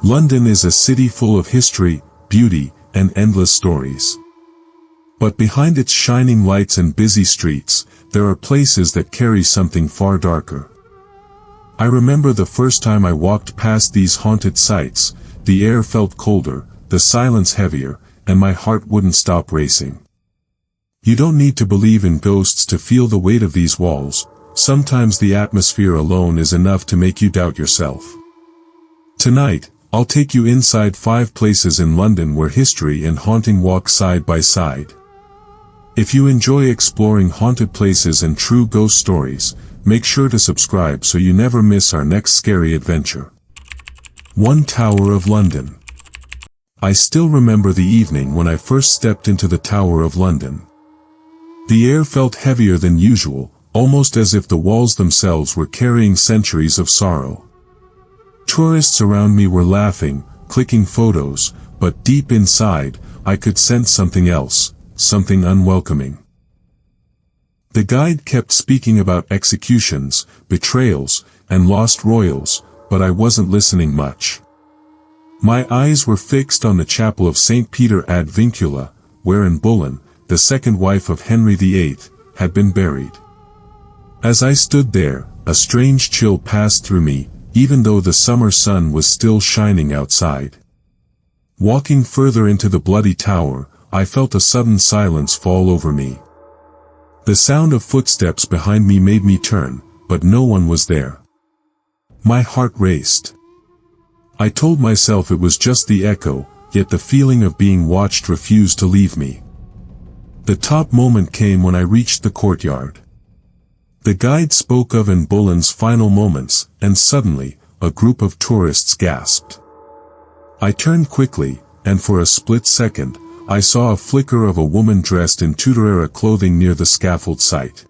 London is a city full of history, beauty, and endless stories. But behind its shining lights and busy streets, there are places that carry something far darker. I remember the first time I walked past these haunted sites. The air felt colder, the silence heavier, and my heart wouldn't stop racing. You don't need to believe in ghosts to feel the weight of these walls. Sometimes the atmosphere alone is enough to make you doubt yourself. Tonight, I'll take you inside 5 places in London where history and haunting walk side by side. If you enjoy exploring haunted places and true ghost stories, make sure to subscribe so you never miss our next scary adventure. 1 Tower of London. I still remember the evening when I first stepped into the Tower of London. The air felt heavier than usual, almost as if the walls themselves were carrying centuries of sorrow. Tourists around me were laughing, clicking photos, but deep inside, I could sense something else, something unwelcoming. The guide kept speaking about executions, betrayals, and lost royals, but I wasn't listening much. My eyes were fixed on the chapel of St. Peter ad Vincula, where Anne Boleyn, the second wife of Henry VIII, had been buried. As I stood there, a strange chill passed through me, even though the summer sun was still shining outside. Walking further into the bloody tower, I felt a sudden silence fall over me. The sound of footsteps behind me made me turn, but no one was there. My heart raced. I told myself it was just the echo, yet the feeling of being watched refused to leave me. The top moment came when I reached the courtyard. The guide spoke of Anne Boleyn's final moments, and suddenly, a group of tourists gasped. I turned quickly, and for a split second, I saw a flicker of a woman dressed in Tudor-era clothing near the scaffold site.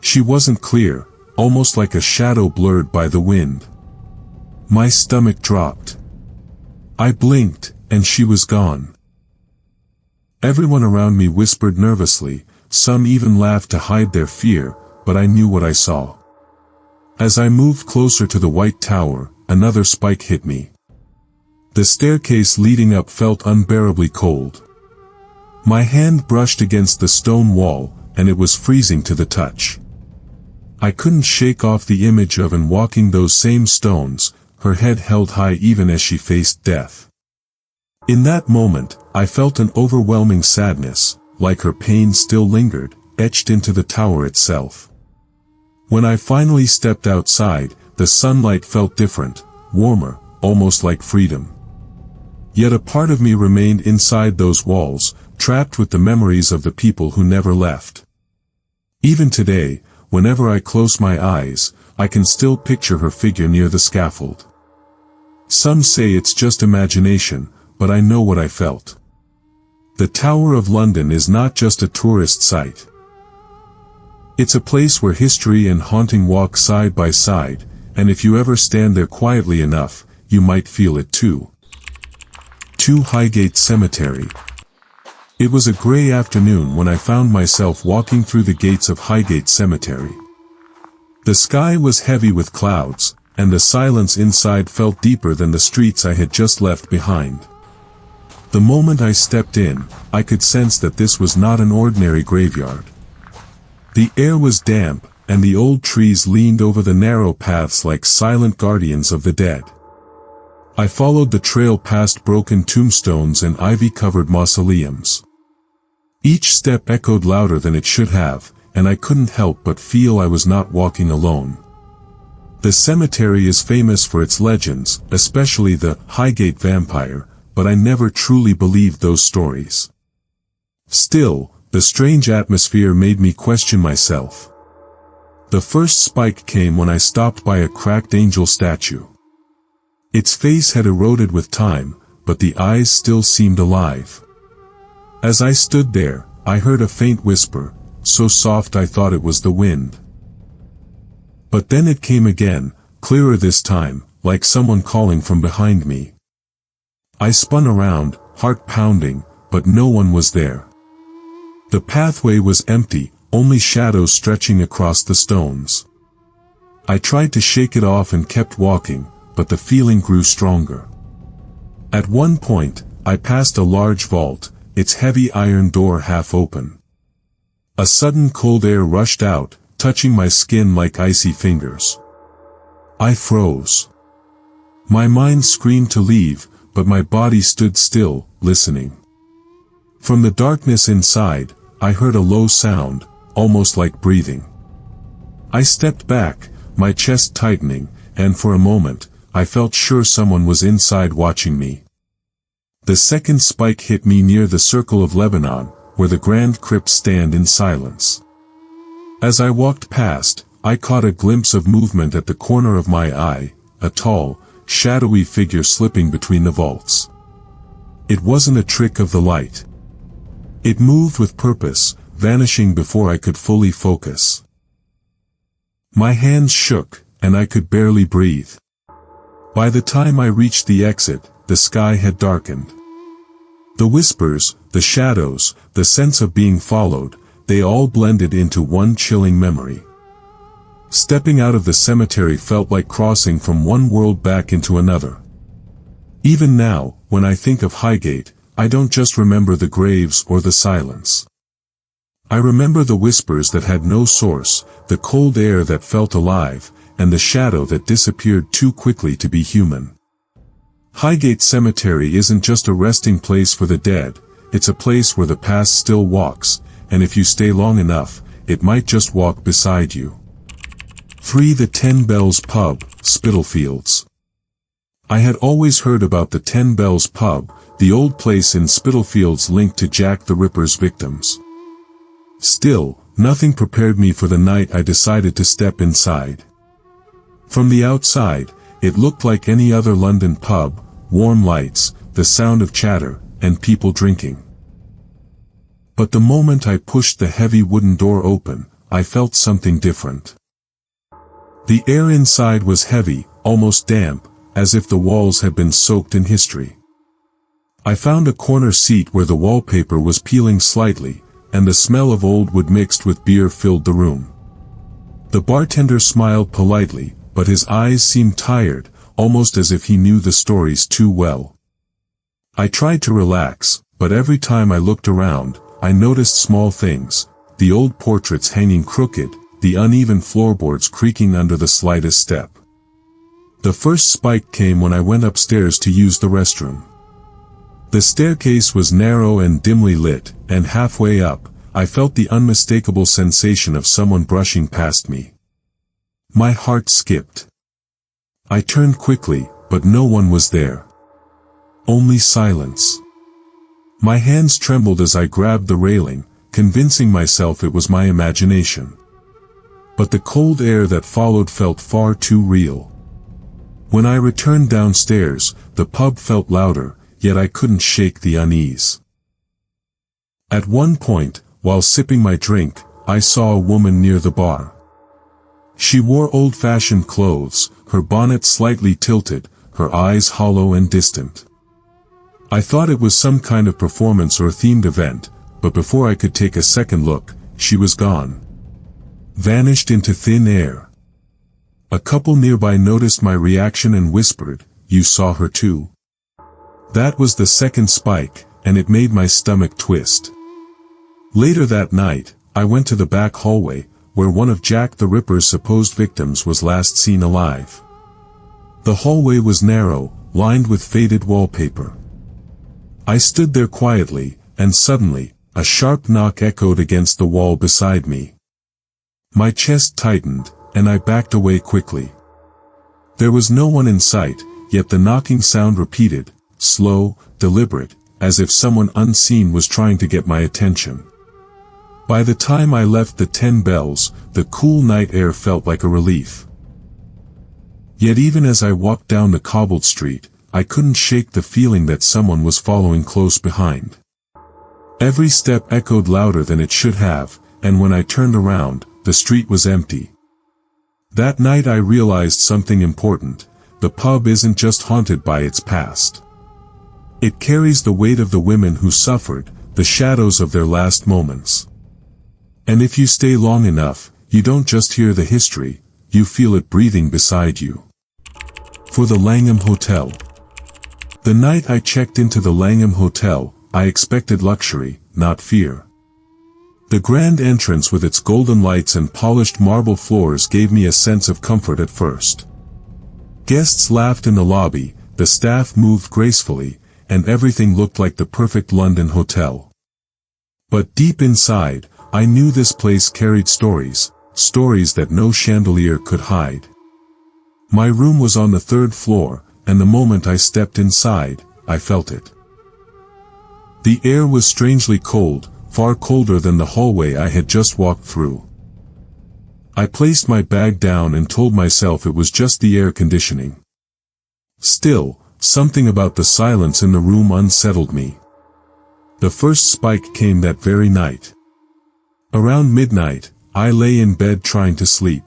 She wasn't clear, almost like a shadow blurred by the wind. My stomach dropped. I blinked, and she was gone. Everyone around me whispered nervously, some even laughed to hide their fear, but I knew what I saw. As I moved closer to the White Tower, another spike hit me. The staircase leading up felt unbearably cold. My hand brushed against the stone wall, and it was freezing to the touch. I couldn't shake off the image of Anne walking those same stones, her head held high even as she faced death. In that moment, I felt an overwhelming sadness, like her pain still lingered, etched into the tower itself. When I finally stepped outside, the sunlight felt different, warmer, almost like freedom. Yet a part of me remained inside those walls, trapped with the memories of the people who never left. Even today, whenever I close my eyes, I can still picture her figure near the scaffold. Some say it's just imagination, but I know what I felt. The Tower of London is not just a tourist site. It's a place where history and haunting walk side by side, and if you ever stand there quietly enough, you might feel it too. 2 Highgate Cemetery. It was a gray afternoon when I found myself walking through the gates of Highgate Cemetery. The sky was heavy with clouds, and the silence inside felt deeper than the streets I had just left behind. The moment I stepped in, I could sense that this was not an ordinary graveyard. The air was damp, and the old trees leaned over the narrow paths like silent guardians of the dead. I followed the trail past broken tombstones and ivy-covered mausoleums. Each step echoed louder than it should have, and I couldn't help but feel I was not walking alone. The cemetery is famous for its legends, especially the Highgate vampire, but I never truly believed those stories. Still, the strange atmosphere made me question myself. The first spike came when I stopped by a cracked angel statue. Its face had eroded with time, but the eyes still seemed alive. As I stood there, I heard a faint whisper, so soft I thought it was the wind. But then it came again, clearer this time, like someone calling from behind me. I spun around, heart pounding, but no one was there. The pathway was empty, only shadows stretching across the stones. I tried to shake it off and kept walking, but the feeling grew stronger. At one point, I passed a large vault, its heavy iron door half open. A sudden cold air rushed out, touching my skin like icy fingers. I froze. My mind screamed to leave, but my body stood still, listening. From the darkness inside, I heard a low sound, almost like breathing. I stepped back, my chest tightening, and for a moment, I felt sure someone was inside watching me. The second spike hit me near the Circle of Lebanon, where the grand crypts stand in silence. As I walked past, I caught a glimpse of movement at the corner of my eye, a tall, shadowy figure slipping between the vaults. It wasn't a trick of the light. It moved with purpose, vanishing before I could fully focus. My hands shook, and I could barely breathe. By the time I reached the exit, the sky had darkened. The whispers, the shadows, the sense of being followed, they all blended into one chilling memory. Stepping out of the cemetery felt like crossing from one world back into another. Even now, when I think of Highgate, I don't just remember the graves or the silence. I remember the whispers that had no source, the cold air that felt alive, and the shadow that disappeared too quickly to be human. Highgate Cemetery isn't just a resting place for the dead, it's a place where the past still walks, and if you stay long enough, it might just walk beside you. 3. The 10 Bells Pub, Spitalfields. I had always heard about the 10 Bells Pub, the old place in Spitalfields linked to Jack the Ripper's victims. Still, nothing prepared me for the night I decided to step inside. From the outside, it looked like any other London pub, warm lights, the sound of chatter, and people drinking. But the moment I pushed the heavy wooden door open, I felt something different. The air inside was heavy, almost damp, as if the walls had been soaked in history. I found a corner seat where the wallpaper was peeling slightly, and the smell of old wood mixed with beer filled the room. The bartender smiled politely, but his eyes seemed tired, almost as if he knew the stories too well. I tried to relax, but every time I looked around, I noticed small things, the old portraits hanging crooked, the uneven floorboards creaking under the slightest step. The first spike came when I went upstairs to use the restroom. The staircase was narrow and dimly lit, and halfway up, I felt the unmistakable sensation of someone brushing past me. My heart skipped. I turned quickly, but no one was there. Only silence. My hands trembled as I grabbed the railing, convincing myself it was my imagination. But the cold air that followed felt far too real. When I returned downstairs, the pub felt louder, yet I couldn't shake the unease. At one point, while sipping my drink, I saw a woman near the bar. She wore old-fashioned clothes, her bonnet slightly tilted, her eyes hollow and distant. I thought it was some kind of performance or themed event, but before I could take a second look, she was gone. Vanished into thin air. A couple nearby noticed my reaction and whispered, "You saw her too?" That was the second spike, and it made my stomach twist. Later that night, I went to the back hallway, where one of Jack the Ripper's supposed victims was last seen alive. The hallway was narrow, lined with faded wallpaper. I stood there quietly, and suddenly, a sharp knock echoed against the wall beside me. My chest tightened, and I backed away quickly. There was no one in sight, yet the knocking sound repeated, slow, deliberate, as if someone unseen was trying to get my attention. By the time I left the 10 Bells, the cool night air felt like a relief. Yet even as I walked down the cobbled street, I couldn't shake the feeling that someone was following close behind. Every step echoed louder than it should have, and when I turned around, the street was empty. That night I realized something important: the pub isn't just haunted by its past. It carries the weight of the women who suffered, the shadows of their last moments. And if you stay long enough, you don't just hear the history, you feel it breathing beside you. For the Langham Hotel. The night I checked into the Langham Hotel, I expected luxury, not fear. The grand entrance with its golden lights and polished marble floors gave me a sense of comfort at first. Guests laughed in the lobby, the staff moved gracefully, and everything looked like the perfect London hotel. But deep inside, I knew this place carried stories that no chandelier could hide. My room was on the 3rd floor, and the moment I stepped inside, I felt it. The air was strangely cold, far colder than the hallway I had just walked through. I placed my bag down and told myself it was just the air conditioning. Still, something about the silence in the room unsettled me. The first spike came that very night. Around midnight, I lay in bed trying to sleep.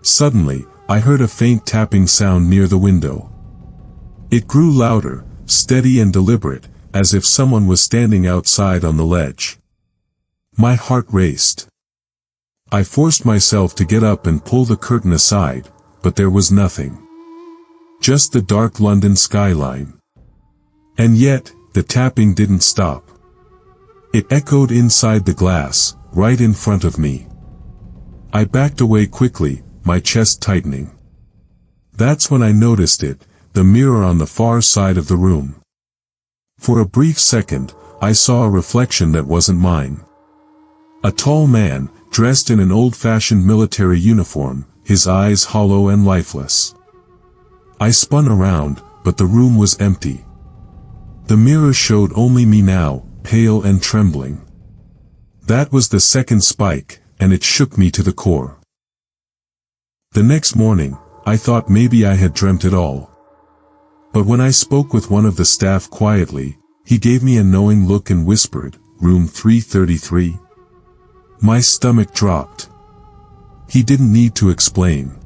Suddenly, I heard a faint tapping sound near the window. It grew louder, steady and deliberate, as if someone was standing outside on the ledge. My heart raced. I forced myself to get up and pull the curtain aside, but there was nothing. Just the dark London skyline. And yet, the tapping didn't stop. It echoed inside the glass, right in front of me. I backed away quickly, my chest tightening. That's when I noticed it, the mirror on the far side of the room. For a brief second, I saw a reflection that wasn't mine. A tall man, dressed in an old-fashioned military uniform, his eyes hollow and lifeless. I spun around, but the room was empty. The mirror showed only me now, pale and trembling. That was the second spike, and it shook me to the core. The next morning, I thought maybe I had dreamt it all. But when I spoke with one of the staff quietly, he gave me a knowing look and whispered, "Room 333? My stomach dropped. He didn't need to explain.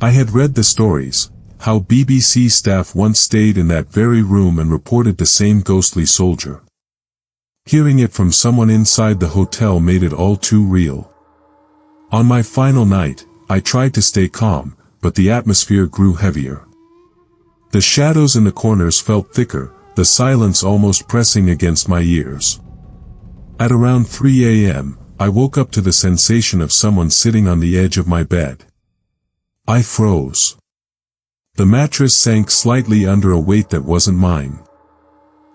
I had read the stories, how BBC staff once stayed in that very room and reported the same ghostly soldier. Hearing it from someone inside the hotel made it all too real. On my final night, I tried to stay calm, but the atmosphere grew heavier. The shadows in the corners felt thicker, the silence almost pressing against my ears. At around 3 a.m., I woke up to the sensation of someone sitting on the edge of my bed. I froze. The mattress sank slightly under a weight that wasn't mine.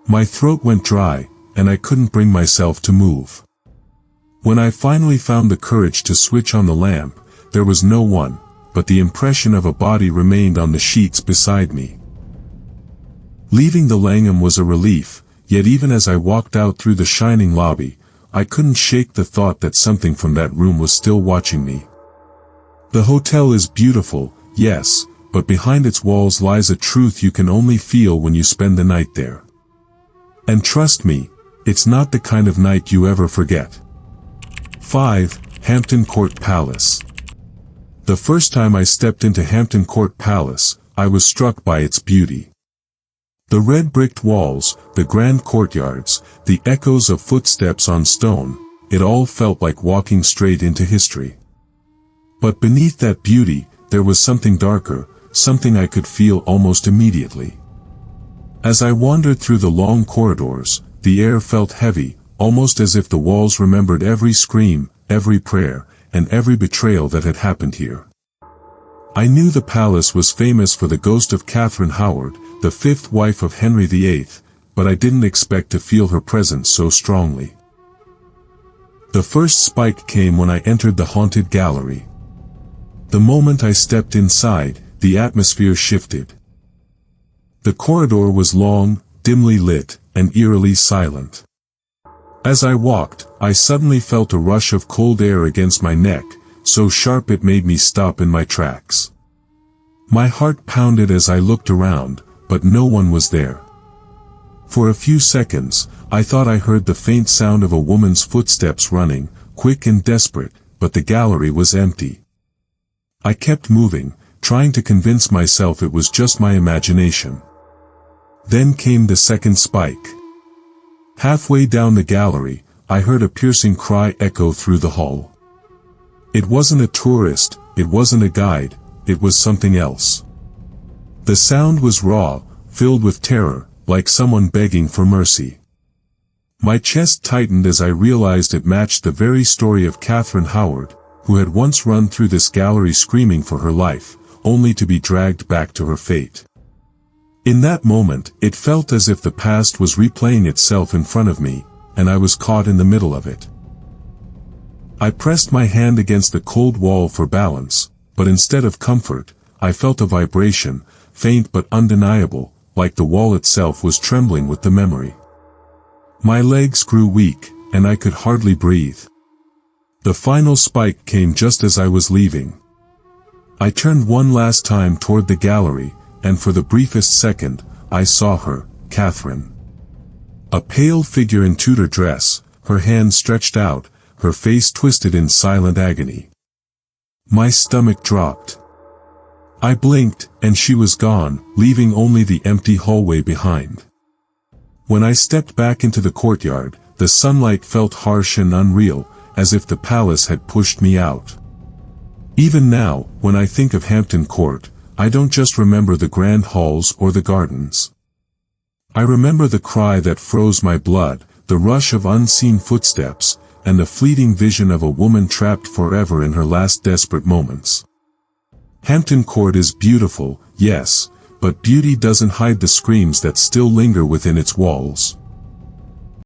My throat went dry, and I couldn't bring myself to move. When I finally found the courage to switch on the lamp, there was no one, but the impression of a body remained on the sheets beside me. Leaving the Langham was a relief, yet even as I walked out through the shining lobby, I couldn't shake the thought that something from that room was still watching me. The hotel is beautiful, yes, but behind its walls lies a truth you can only feel when you spend the night there. And trust me, it's not the kind of night you ever forget. 5. Hampton Court Palace. The first time I stepped into Hampton Court Palace, I was struck by its beauty. The red-bricked walls, the grand courtyards, the echoes of footsteps on stone, it all felt like walking straight into history. But beneath that beauty, there was something darker, something I could feel almost immediately. As I wandered through the long corridors, the air felt heavy, almost as if the walls remembered every scream, every prayer, and every betrayal that had happened here. I knew the palace was famous for the ghost of Catherine Howard, the fifth wife of Henry VIII, but I didn't expect to feel her presence so strongly. The first spike came when I entered the haunted gallery. The moment I stepped inside, the atmosphere shifted. The corridor was long, dimly lit, and eerily silent. As I walked, I suddenly felt a rush of cold air against my neck, so sharp it made me stop in my tracks. My heart pounded as I looked around, but no one was there. For a few seconds, I thought I heard the faint sound of a woman's footsteps running, quick and desperate, but the gallery was empty. I kept moving, trying to convince myself it was just my imagination. Then came the second spike. Halfway down the gallery, I heard a piercing cry echo through the hall. It wasn't a tourist, it wasn't a guide, it was something else. The sound was raw, filled with terror, like someone begging for mercy. My chest tightened as I realized it matched the very story of Catherine Howard, who had once run through this gallery screaming for her life, only to be dragged back to her fate. In that moment, it felt as if the past was replaying itself in front of me, and I was caught in the middle of it. I pressed my hand against the cold wall for balance, but instead of comfort, I felt a vibration, faint but undeniable, like the wall itself was trembling with the memory. My legs grew weak, and I could hardly breathe. The final spike came just as I was leaving. I turned one last time toward the gallery, and for the briefest second, I saw her, Catherine. A pale figure in Tudor dress, her hands stretched out, her face twisted in silent agony. My stomach dropped. I blinked, and she was gone, leaving only the empty hallway behind. When I stepped back into the courtyard, the sunlight felt harsh and unreal, as if the palace had pushed me out. Even now, when I think of Hampton Court, I don't just remember the grand halls or the gardens. I remember the cry that froze my blood, the rush of unseen footsteps, and the fleeting vision of a woman trapped forever in her last desperate moments. Hampton Court is beautiful, yes, but beauty doesn't hide the screams that still linger within its walls.